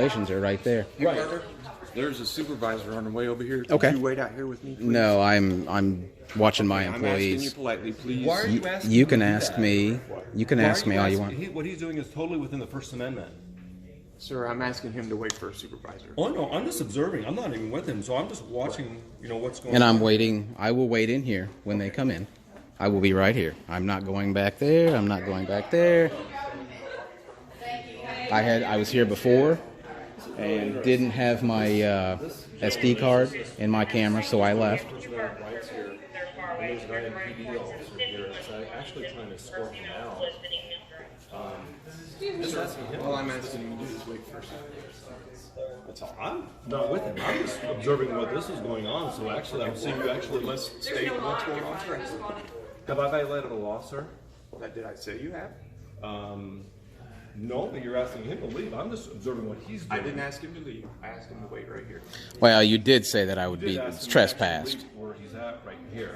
regulations are right there. Right. There's a supervisor on the way over here. Okay. Could you wait out here with me, please? No, I'm watching my employees. I'm asking you politely, please. Why are you asking You him can to do ask that? me. You can ask me all you want. What he's doing is totally within the First Amendment. Sir, I'm asking him to wait for a supervisor. Oh no, I'm just observing. I'm not even with him, so I'm just watching. You know what's going And on. I'm waiting. I will wait in here when they come in. I will be right here. I'm not going back there. I'm not going back there. I was here before and didn't have my SD card in my camera, so I left. There's an IMPD officer here that's actually trying to escort him out. Just asking him. All I'm asking him to do is wait first. That's all. I'm not with him. I'm just observing what this is going on. So actually, I'm seeing you actually Let's state what's going on first. Have I violated a law, sir? Did I say you have? No, but you're asking him to leave. I'm just observing what he's doing. I didn't ask him to leave. I asked him to wait right here. Well, you did say that I would You be did ask him to trespassed. actually leave where he's at right here.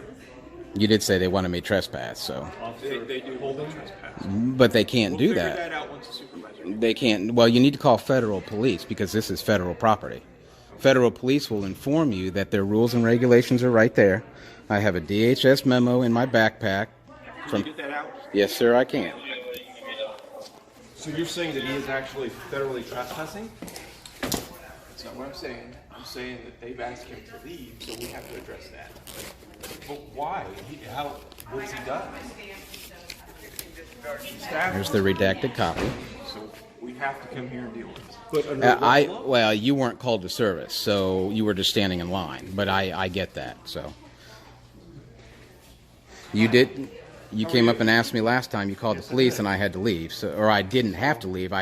You did say they wanted me trespassed, so. Officer, They do hold them trespass. But they can't do We'll figure that. that out once the supervisor. They can't. Well, you need to call federal police because this is federal property. Federal police will inform you that their rules and regulations are right there. I have a DHS memo in my backpack. Can you get that out? Yes, sir, I can. So you're saying that he is actually federally trespassing? That's not what I'm saying. I'm saying that they've asked him to leave, so we have to address that. But why? What has he done? Staff, Here's the redacted copy. so we have to come here and deal with it. But under what law? Well, you weren't called to service, so you were just standing in line. But I get that. So you did. You came up and asked me last time. You called the police, and I had to leave. So, or I didn't have to leave.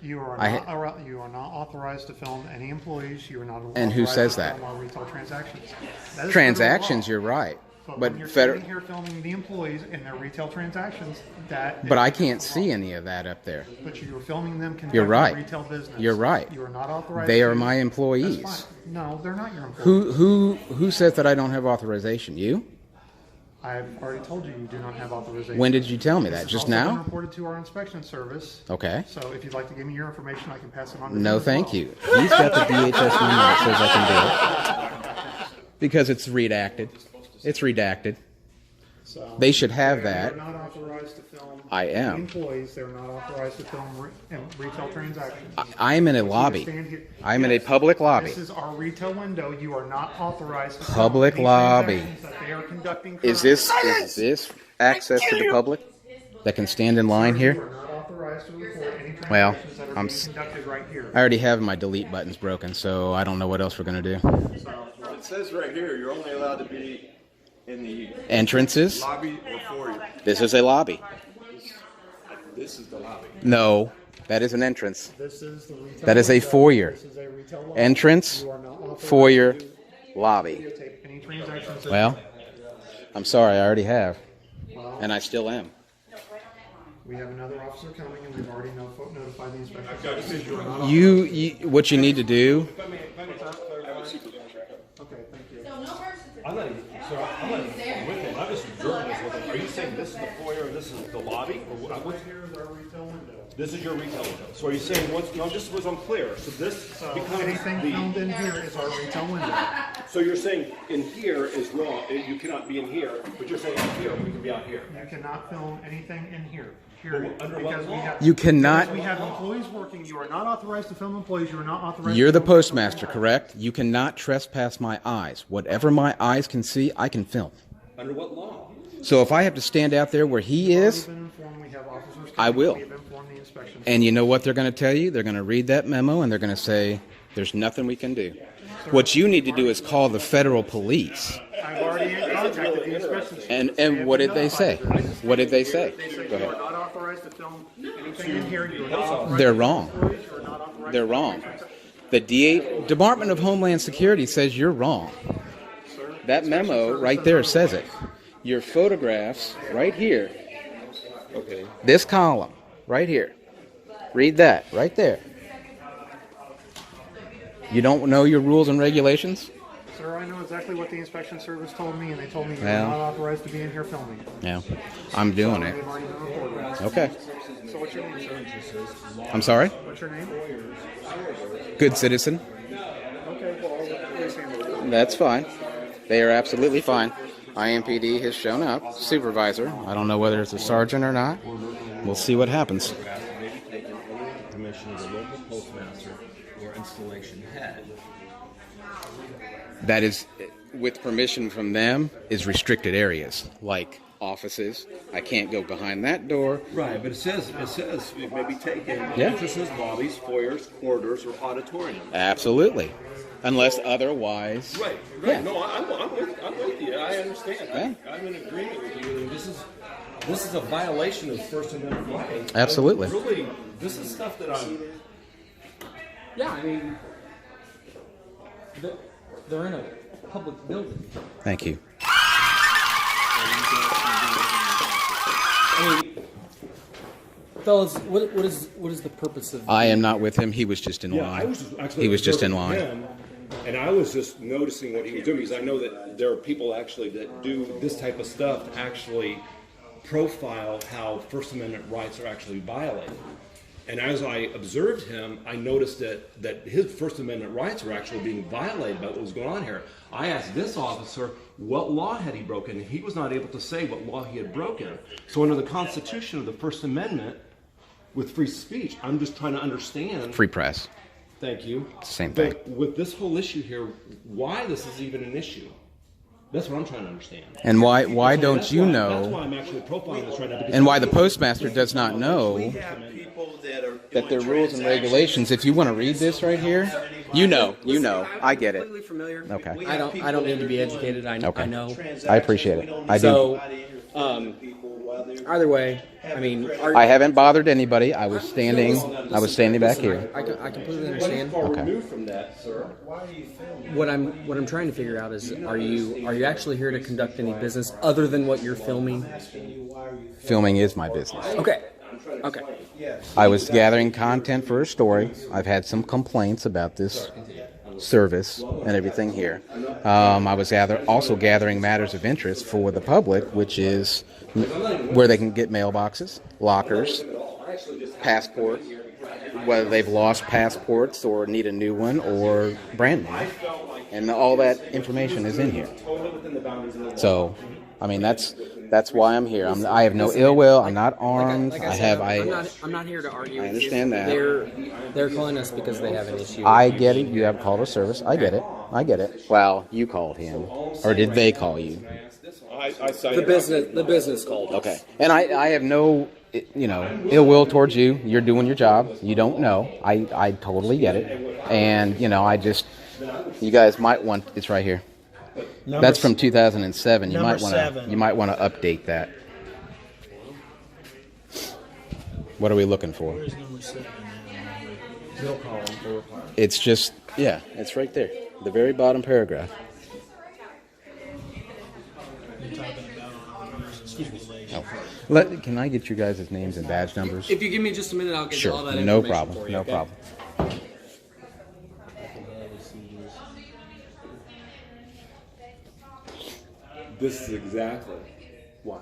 You are not authorized to film any employees. You are not authorized And who says to that? film our retail transactions. That is Transactions, federal you're law. right. But But when you're federal. sitting here filming the employees and their retail transactions, that. But is I can't federal see law. any of that up there. But you are filming them conducting You're right. retail business. You're right. You are not authorized. They to- are my That's employees. fine. No, they're not your employees. Who says that I don't have authorization? You? I've already told you you do not have authorization. When did you tell me This that? has Just also been now? reported to our inspection service. Okay. So if you'd like to give me your information, I can pass it on to No, him as thank well. you. He's got the DHS memo that says I can do it. Because it's redacted. It's redacted. So They should have that. They're not authorized to film. I am. Employees, they're not authorized to film retail transactions. I am in a You lobby. stand here- I'm in a Yes, public lobby. This is our retail window. You are not authorized to film Public any lobby. transactions that they are conducting Is this access to the public that can stand in line You here? are not authorized to report any Well, transactions that are I'm being s- conducted right here. I already have my delete buttons broken, so I don't know what else we're going to do. It says right here, you're only allowed to be in the Entrances. lobby or foyer. This is a lobby. This is the lobby. No, that is an entrance. This is the retail That is a window. foyer. This is a retail lobby. Entrance, You are not authorized foyer, to lobby. videotape any transactions that- Well, I'm sorry, I already have. And I still am. We have another officer coming, and we've already notified the inspection service. You are not What you need to do, Okay, thank you. I'm not even, sir, I'm not even with him. I'm just observing this with him. Are you saying this is the foyer and this is the lobby? Or what? Here is our retail window. This is your retail window. So are you saying once? No, just was unclear. So this So becomes anything filmed in here is our retail window. So you're saying in here is wrong. You cannot be in here, but you're saying out here we can be out here. You cannot film anything in here. Period. Under what Because we law? have You cannot- because we have employees working. You are not authorized to film employees. You are not authorized. you're to the film postmaster, employees. correct? You cannot trespass my eyes. Whatever my eyes can see, I can film. Under what law? So if I have to stand out there where he We've is, already been informed. We have officers I coming. will. We have informed the inspection. and you know what they're going to tell you? They're going to read that memo and they're going to say, there's nothing we can do. What you need to do is call the federal police. I've already contacted the inspection service. And what did they say? What did they say? They said Go you are ahead. not authorized to film anything in here. You are not authorized They're to wrong. film employees. You are not authorized They're to wrong. film The Department of Homeland Security says you're wrong. That memo right there says it. Your photographs right here. Okay. This column right here. Read that right there. You don't know your rules and regulations? Sir, Sir, I know exactly what the inspection service told me, and they told me you're Well. not authorized to be in here filming. Yeah, I'm doing it. They've already been recorded. Okay. So what's your name, sir? I'm sorry? What's your name? Good citizen. Okay, well, please handle it. That's fine. They are absolutely fine. IMPD has shown up. Supervisor. I don't know whether it's a sergeant or not. We'll see what happens. Permission of the local postmaster or installation head. That is, with permission from them, is restricted areas, like offices. I can't go behind that door. Right, but it says it may be taken Yeah. entrances, lobbies, foyers, corridors, or auditoriums. Absolutely. Unless otherwise. Right. Yeah. No, I'm with you. I understand. Yeah. I'm in agreement with you. And this is a violation of First Amendment rights. Absolutely. Really, this is stuff that I'm. Yeah, I mean, they're in a public building. Thank you. I mean, fellas, what is the purpose of? I am not with him. He was just in Yeah, line. I was just actually He was just in observing line. him, and I was just noticing what he was doing because I know that there are people actually that do this type of stuff to actually profile how First Amendment rights are actually violated. And as I observed him, I noticed that his First Amendment rights were actually being violated by what was going on here. I asked this officer what law had he broken, and he was not able to say what law he had broken. So under the Constitution of the First Amendment, with free speech, I'm just trying to understand. Free press. Thank you. Same But with this whole issue here, why this is even an issue? That's what I'm trying to understand. And why don't That's you why- That's know? why I'm actually profiling this right now. because And why the postmaster does not know that there are rules and regulations. If you want to read this right here, you know. I get it. Completely familiar. Okay. I don't need to be educated. I Okay. know. I appreciate it. I do. So, either way, I mean, I haven't bothered anybody. I was standing back here. I completely understand. far Okay. removed from that, sir. What I'm trying to figure out is, are you actually here to conduct any business other than what you're filming? Filming is my business. Okay. Okay. I was gathering content for a story. I've had some complaints about this service and everything here. I was also gathering matters of interest for the public, which is where they can get mailboxes, lockers, passport, whether they've lost passports or need a new one or brand new. And all that information is in here. So, I mean, that's why I'm here. I have no ill will. I'm not armed. Like I said, I I'm not here to argue. I with understand you. that. They're calling us because they have an issue. I get it. You have called a service. I get it. Well, you called him, or did they call you? The business called us. Okay. And I have no, ill will towards you. You're doing your job. You don't know. I totally get it. And you guys might want. It's right here. That's from 2007. You might want to update that. What are we looking for? It's just, it's right there. The very bottom paragraph. Oh. Can I get you guys' names and badge numbers? If you give me just a minute, I'll get all that Sure, information no problem, for you, no okay? problem. This is exactly why.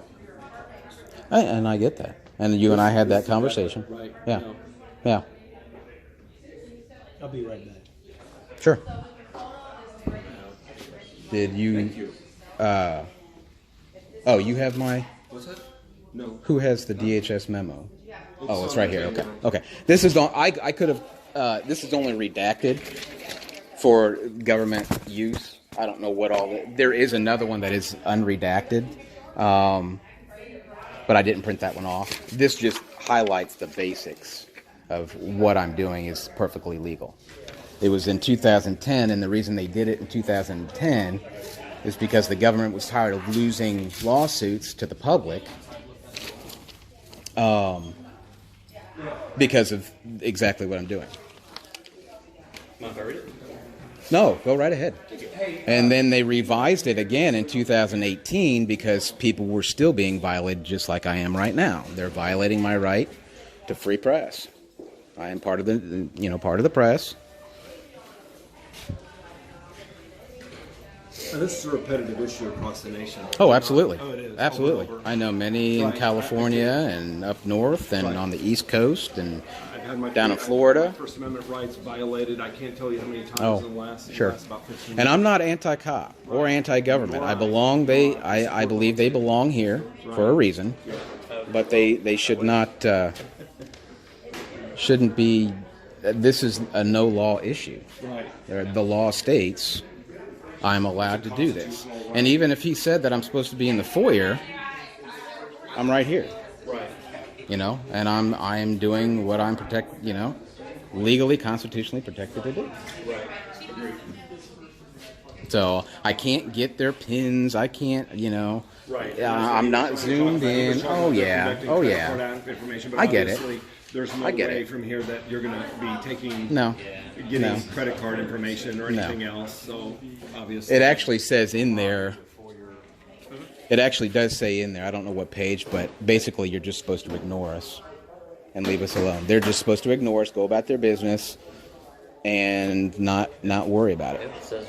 And I get that. And you and I had that conversation. Right. Yeah. No. Yeah. I'll be right back. Sure. Did you? You have my. What's that? No. Who has the DHS memo? Oh, it's right here. Okay. Okay. This is I could have. This is only redacted for government use. I don't know what all. There is another one that is unredacted, but I didn't print that one off. This just highlights the basics of what I'm doing is perfectly legal. It was in 2010, and the reason they did it in 2010 is because the government was tired of losing lawsuits to the public because of exactly what I'm doing. No, go right ahead. And then they revised it again in 2018 because people were still being violated just like I am right now. They're violating my right to free press. I am part of the press. And this is a repetitive issue across the nation. Oh, absolutely. Oh, it is. Absolutely. All over. I know many in Right. California and up north and Right. on the East Coast and I've had my down in Florida. First Amendment rights violated. I can't tell you how many times Oh, in the last sure. about 15 And years. I'm not anti-cop or anti-government. I believe they belong here for a reason, but they should not, shouldn't be, this is a no-law issue. Right. The law states I'm allowed to do this. And even if he said that I'm supposed to be in the foyer, I'm right here. Right. You know, and I'm doing what I'm legally, constitutionally protected to do. Right. Agreed. So I can't get their pins. I can't, Right. I'm not zoomed in. Oh yeah. I get it. There's no I get way it. from here that you're going to be taking, No. getting No. credit card information or anything else. So obviously, It actually says in there. It actually does say in there. I don't know what page, but basically you're just supposed to ignore us and leave us alone. They're just supposed to ignore us, go about their business, and not worry about it. It says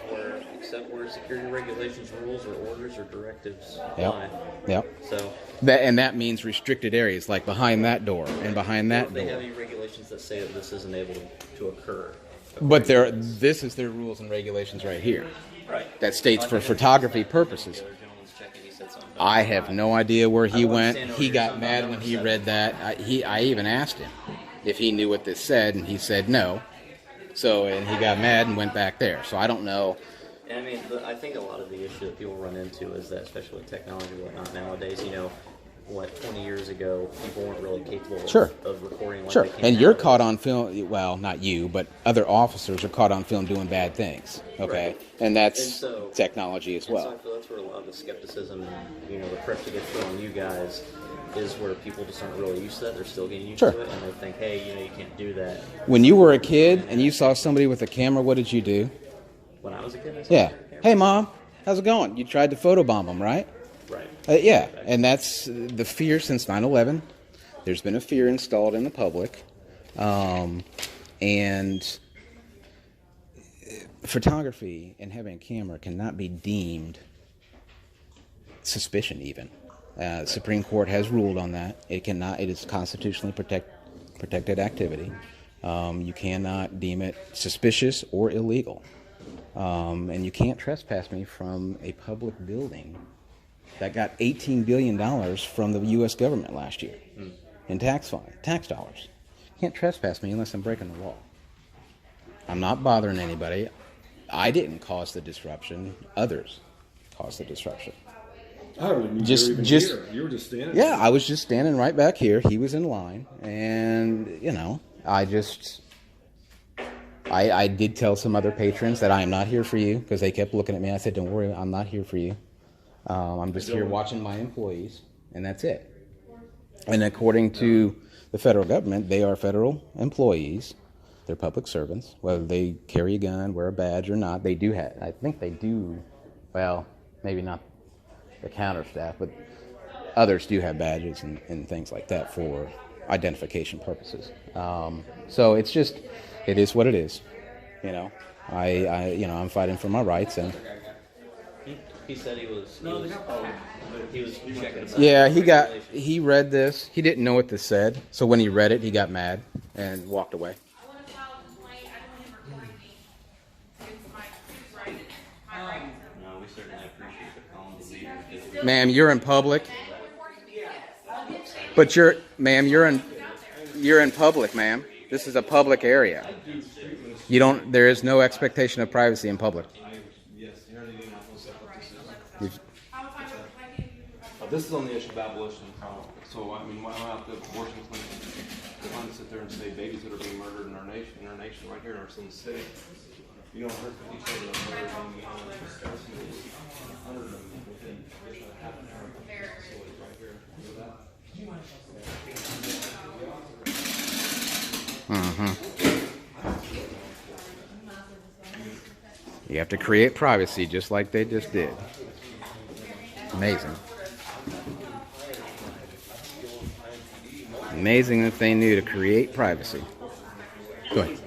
except where security regulations, rules, or orders or directives apply. Yep. So That means restricted areas, like behind that door and behind that if they have door. any regulations that say that this isn't able to occur. But this is their rules and regulations right here. Right. That states for photography purposes. The other gentleman's checking, he said something. I have no idea where he I don't went. understand He over got here. mad when he read that. I even asked him if he knew what this said, and he said no. So, and he got mad and went back there. So I don't know. And I mean, I think a lot of the issue that people run into is that, especially with technology and whatnot nowadays, 20 years ago, people weren't really capable of recording like Sure. they can And you're nowadays. caught on film. Well, not you, but other officers are caught on film doing bad things. Okay. Right. And that's And so- technology as And so I well. feel that's where a lot of the skepticism and, the pressure gets put on you guys is where people just aren't really used to that. They're still getting used Sure. to it, and they think, hey, you can't do that. When you were a kid and you saw somebody with a camera, what did you do? When I was a kid, I said, Yeah. Hey, Mom, how's it going? You tried to photobomb them, right? Right. Yeah, and that's the fear since 9/11. There's been a fear installed in the public. And photography and having a camera cannot be deemed suspicion even. Supreme Court has ruled on that. It is constitutionally protected activity. You cannot deem it suspicious or illegal. And you can't trespass me from a public building that got $18 billion from the U.S. government last year in tax dollars. You can't trespass me unless I'm breaking the law. I'm not bothering anybody. I didn't cause the disruption. Others caused the disruption. I hardly knew Just- you were even just- here. You were just standing. Yeah, I was just standing right back here. He was in line. And, I did tell some other patrons that I am not here for you because they kept looking at me. I said, don't worry, I'm not here for you. I'm just here watching my employees, and that's it. And according to the federal government, they are federal employees. They're public servants. Whether they carry a gun, wear a badge or not, they do have, I think they do, well, maybe not the counter staff, but others do have badges and things like that for identification purposes. So it's just, it is what it is. I'm fighting for my rights, and He said he was checking. yeah, he read this. He didn't know what this said, so when he read it, he got mad and walked away. No, we certainly appreciate the calm leader. Ma'am, you're in public. But you're in public, ma'am. This is a public area. There is no expectation of privacy in public. This is on the issue of abolition. So, why not the abortion clinic? They want to sit there and say babies that are being murdered in our nation right here in our Sin City. You don't hurt each other murdering 100 of them within half an hour of the facility right here. You have to create privacy just like they just did. Amazing. Amazing that they knew to create privacy. Go ahead.